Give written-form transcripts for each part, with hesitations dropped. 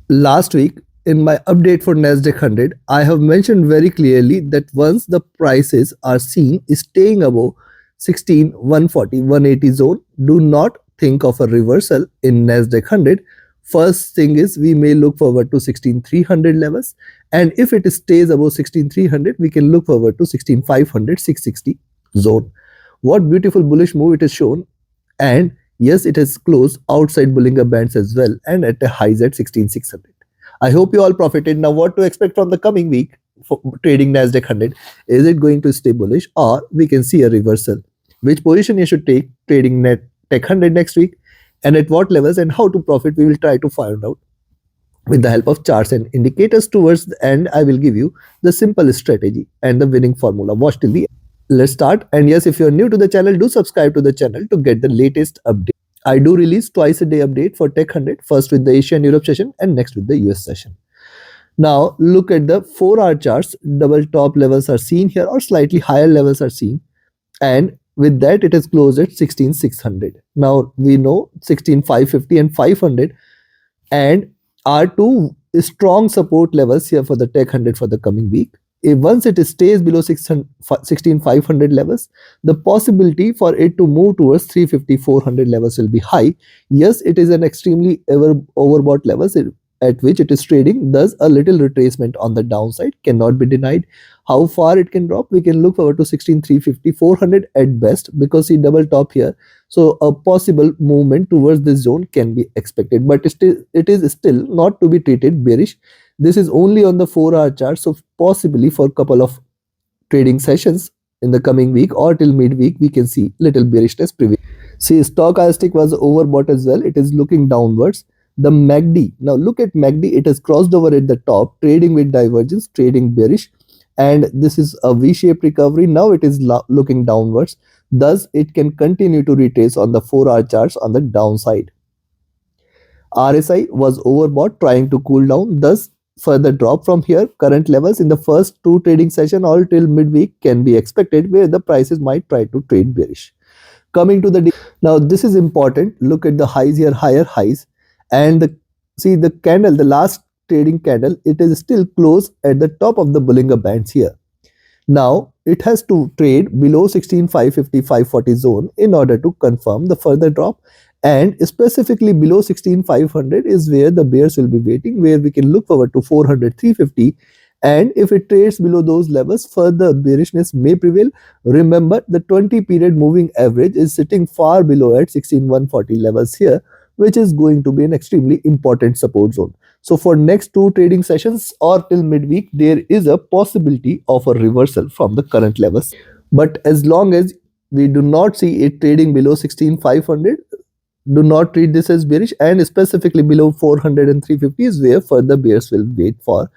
Last week, in my update for Nasdaq 100, I have mentioned very clearly that once the prices are seen staying above 16, 140, 180 zone, do not think of a reversal in Nasdaq 100. First thing is we may look forward to 16,300 levels, and if it stays above 16,300, we can look forward to 16,500, 660 zone. What beautiful bullish move it has shown, and yes, it has closed outside Bollinger Bands as well and at a highs at 16,600. I hope you all profited. Now, what to expect from the coming week for trading Nasdaq 100? Is it going to stay bullish or we can see a reversal? Which position you should take trading Net Tech 100 next week, and at what levels and how to profit, we will try to find out with the help of charts and indicators. Towards the end, I will give you the simple strategy and the winning formula. Watch till the end. Let's start. And yes, if you're new to the channel, do subscribe to the channel to get the latest update. I do release twice a day update for Tech 100, first with the Asia and Europe session and next with the US session. Now look at the 4-hour charts. Double top levels are seen here, or slightly higher levels are seen, and with that it is closed at 16,600. Now we know 16,550 and 500 and are two strong support levels here for the Tech 100 for the coming week. If once it stays below 16,500 levels, the possibility for it to move towards 350, 400 levels will be high. Yes, it is an extremely overbought levels at which it is trading, thus a little retracement on the downside cannot be denied. How far it can drop? We can look forward to 16,350, 400 at best, because see double top here. So a possible movement towards this zone can be expected, but it is still not to be treated bearish. This is only on the 4-hour chart, so possibly for a couple of trading sessions in the coming week or till midweek, we can see little bearishness prevail. See, stochastic was overbought as well. It is looking downwards. The MACD, now look at MACD, it has crossed over at the top, trading with divergence, trading bearish, and this is a V-shaped recovery. Now it is looking downwards, thus it can continue to retrace on the 4-hour charts on the downside. RSI was overbought, trying to cool down, thus further drop from here. Current levels in the first 2 trading session or till midweek can be expected, where the prices might try to trade bearish. Coming to the now, this is important. Look at the highs here, higher highs, and see the candle, the last trading candle, it is still close at the top of the Bollinger Bands here. Now it has to trade below 16,550, 540 zone in order to confirm the further drop, and specifically below 16,500 is where the bears will be waiting, where we can look forward to 400, 350, and if it trades below those levels, further bearishness may prevail. Remember, the 20 period moving average is sitting far below at 16,140 levels here, which is going to be an extremely important support zone. So for next 2 trading sessions or till midweek, there is a possibility of a reversal from the current levels. But as long as we do not see it trading below 16,500, do not treat this as bearish, and specifically below 400 and 350 is where further bears will wait for.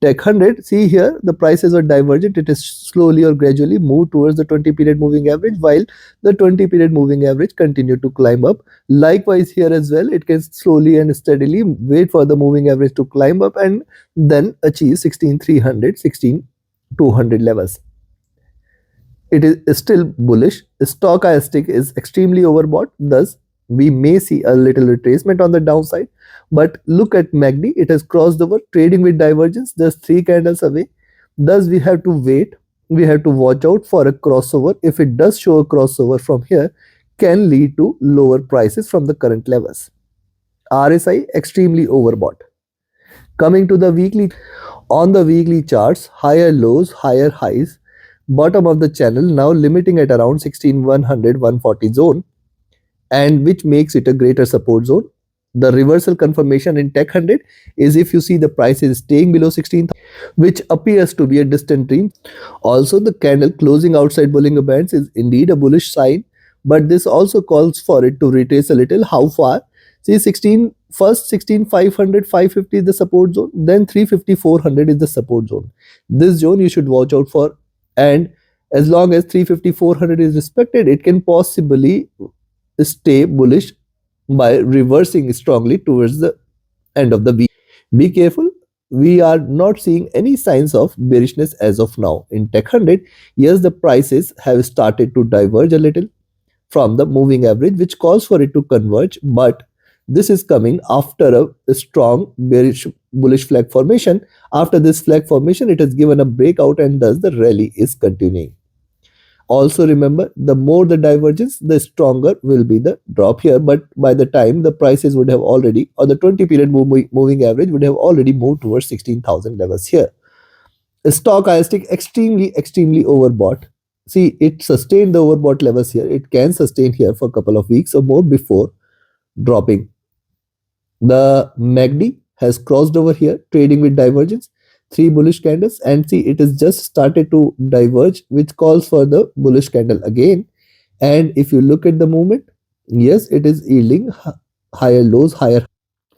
Tech 100, see here the prices are divergent. It is slowly or gradually moved towards the 20 period moving average, while the 20 period moving average continue to climb up. Likewise here as well, it can slowly and steadily wait for the moving average to climb up and then achieve 16,300, 16,200 levels. It is still bullish. Stochastic is extremely overbought, thus we may see a little retracement on the downside. But look at MACD, it has crossed over, trading with divergence, just 3 candles away. Thus we have to wait, we have to watch out for a crossover. If it does show a crossover from here, can lead to lower prices from the current levels. RSI extremely overbought. Coming to the weekly, on the weekly charts, higher lows, higher highs, bottom of the channel now limiting at around 16,100, 140 zone, and which makes it a greater support zone. The reversal confirmation in Tech 100 is if you see the price is staying below 16,000, which appears to be a distant dream. Also, the candle closing outside Bollinger Bands is indeed a bullish sign, but this also calls for it to retrace a little. How far? See, first 16,500, 550 is the support zone, then 350, 400 is the support zone. This zone you should watch out for, and as long as 350, 400 is respected, it can possibly stay bullish by reversing strongly towards the end of the week. Be careful, we are not seeing any signs of bearishness as of now in Tech 100. Yes, the prices have started to diverge a little from the moving average, which calls for it to converge, but This is coming after a strong bearish bullish flag formation. After this flag formation, it has given a breakout and thus the rally is continuing. Also remember, the more the divergence, the stronger will be the drop here. But by the time the prices would have already, or the 20 period moving average would have already moved towards 16,000 levels here. Stochastic extremely overbought. See, it sustained the overbought levels here. It can sustain here for a couple of weeks or more before dropping. The MACD has crossed over here, trading with divergence, three bullish candles, and see, it has just started to diverge, which calls for the bullish candle again. And if you look at the movement, yes, it is yielding higher lows, higher.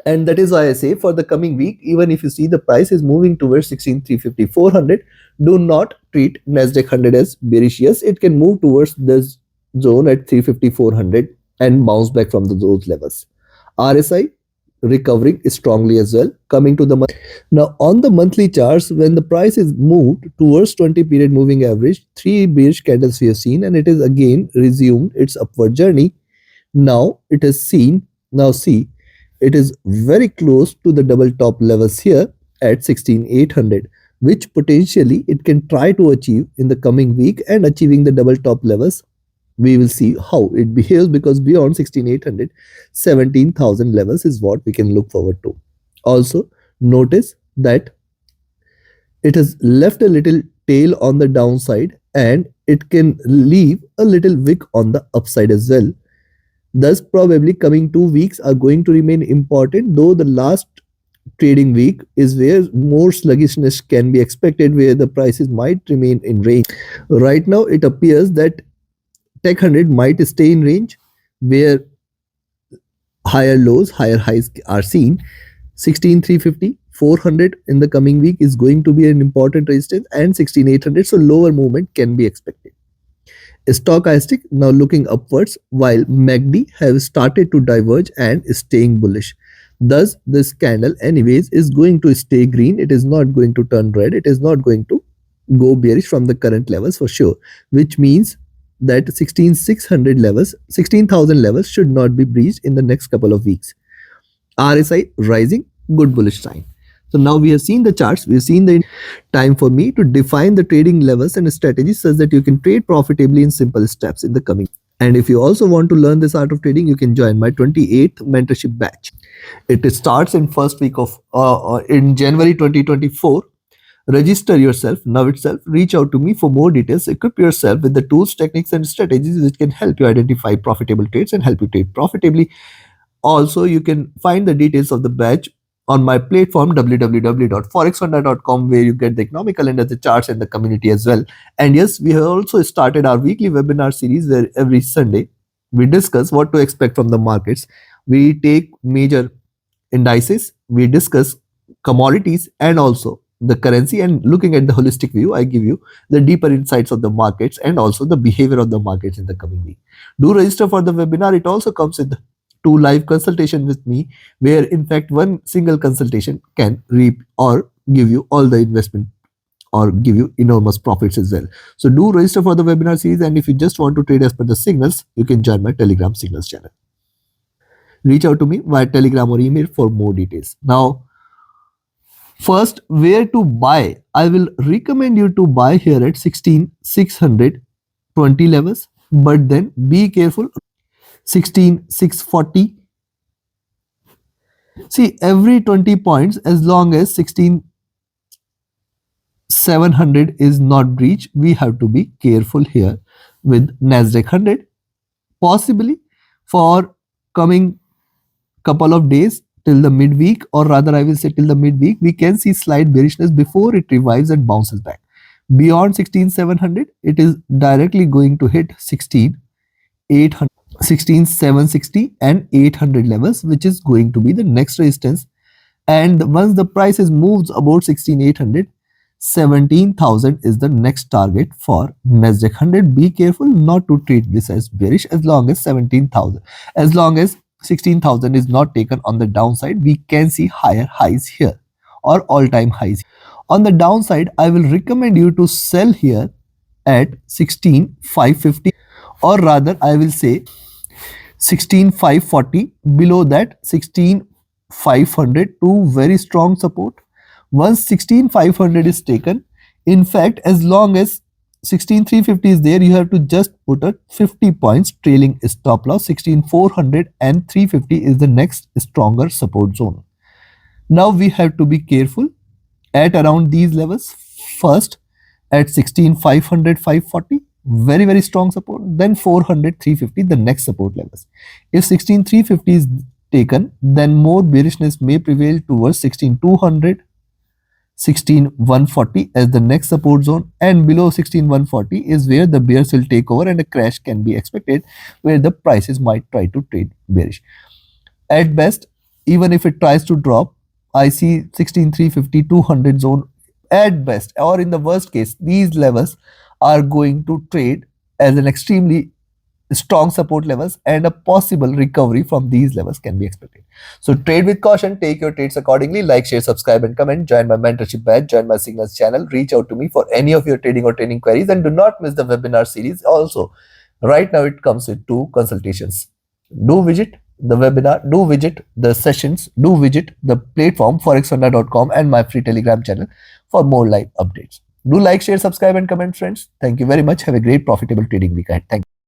And that is why I say for the coming week, even if you see the price is moving towards 16,350, 400, do not treat Nasdaq 100 as bearish. Yes, it can move towards this zone at 350, 400 and bounce back from those levels. RSI recovering strongly as well. Coming to the now on the monthly charts, when the price is moved towards 20 period moving average, three bearish candles we have seen, and it is again resumed its upward journey. Now it is seen. Now see, it is very close to the double top levels here at 16,800, which potentially it can try to achieve in the coming week. And achieving the double top levels, we will see how it behaves, because beyond 16,800, 17,000 levels is what we can look forward to. Also notice that it has left a little tail on the downside, and it can leave a little wick on the upside as well. Thus, probably coming 2 weeks are going to remain important, though the last trading week is where more sluggishness can be expected, where the prices might remain in range. Right now, it appears that Tech 100 might stay in range, where higher lows, higher highs are seen. 16,350, 400 in the coming week is going to be an important resistance, and 16,800, so lower movement can be expected. Stochastic now looking upwards, while MACD have started to diverge and staying bullish. Thus, this candle anyways is going to stay green. It is not going to turn red. It is not going to go bearish from the current levels for sure, which means that 16,600 levels, 16,000 levels should not be breached in the next couple of weeks. RSI rising, good bullish sign. So now we have seen the charts, we have seen the time for me to define the trading levels and strategies such that you can trade profitably in simple steps in the coming. And if you also want to learn this art of trading, you can join my 28th mentorship batch. It starts in first week of in January 2024. Register yourself now itself. Reach out to me for more details. Equip yourself with the tools, techniques, and strategies which can help you identify profitable trades and help you trade profitably. Also, you can find the details of the batch on my platform www.forexfunda.com, where you get the economic calendar, the charts, and the community as well. And yes, we have also started our weekly webinar series where every Sunday we discuss what to expect from the markets. We take major indices, we discuss commodities and also the currency, and looking at the holistic view, I give you the deeper insights of the markets and also the behavior of the markets in the coming week. Do register for the webinar. It also comes with 2 live consultation with me, where in fact one single consultation can reap or give you all the investment or give you enormous profits as well. So do register for the webinar series, and if you just want to trade as per the signals, you can join my Telegram signals channel. Reach out to me via Telegram or email for more details. Now, first, where to buy? I will recommend you to buy here at 16,620 levels, but then be careful. 16,640. See, every 20 points, as long as 16,700 is not breached, we have to be careful here with Nasdaq 100. Possibly for coming couple of days till the midweek, or rather I will say till the midweek, we can see slight bearishness before it revives and bounces back. Beyond 16,700, it is directly going to hit 16,800. 16,760 and 800 levels, which is going to be the next resistance. And once the prices moves about 16,800, 17,000 is the next target for Nasdaq 100. Be careful not to treat this as bearish. As long as 17,000, as long as 16,000 is not taken on the downside, we can see higher highs here or all-time highs. On the downside, I will recommend you to sell here at 16,550, or rather I will say 16,540, below that 16,500, two very strong support. Once 16,500 is taken, in fact, as long as 16,350 is there, you have to just put a 50 points trailing stop loss. 16,400 and 350 is the next stronger support zone. Now we have to be careful at around these levels. First at 16,500, 540, very strong support. Then 400, 350, the next support levels. If 16,350 is taken, then more bearishness may prevail towards 16,200, 16,140 as the next support zone, and below 16,140 is where the bears will take over and a crash can be expected, where the prices might try to trade bearish. At best, even if it tries to drop, I see 16,350, 200 zone at best, or in the worst case, these levels are going to trade as an extremely strong support levels, and a possible recovery from these levels can be expected. So trade with caution, take your trades accordingly. Like, share, subscribe and comment. Join my mentorship batch, join my signals channel, reach out to me for any of your trading or training queries, and do not miss the webinar series. Also, right now it comes with 2 consultations. Do visit the webinar, do visit the sessions, do visit the platform forexfunda.com and my free Telegram channel for more live updates. Do like, share, subscribe and comment, friends. Thank you very much. Have a great profitable trading week ahead. Thank you.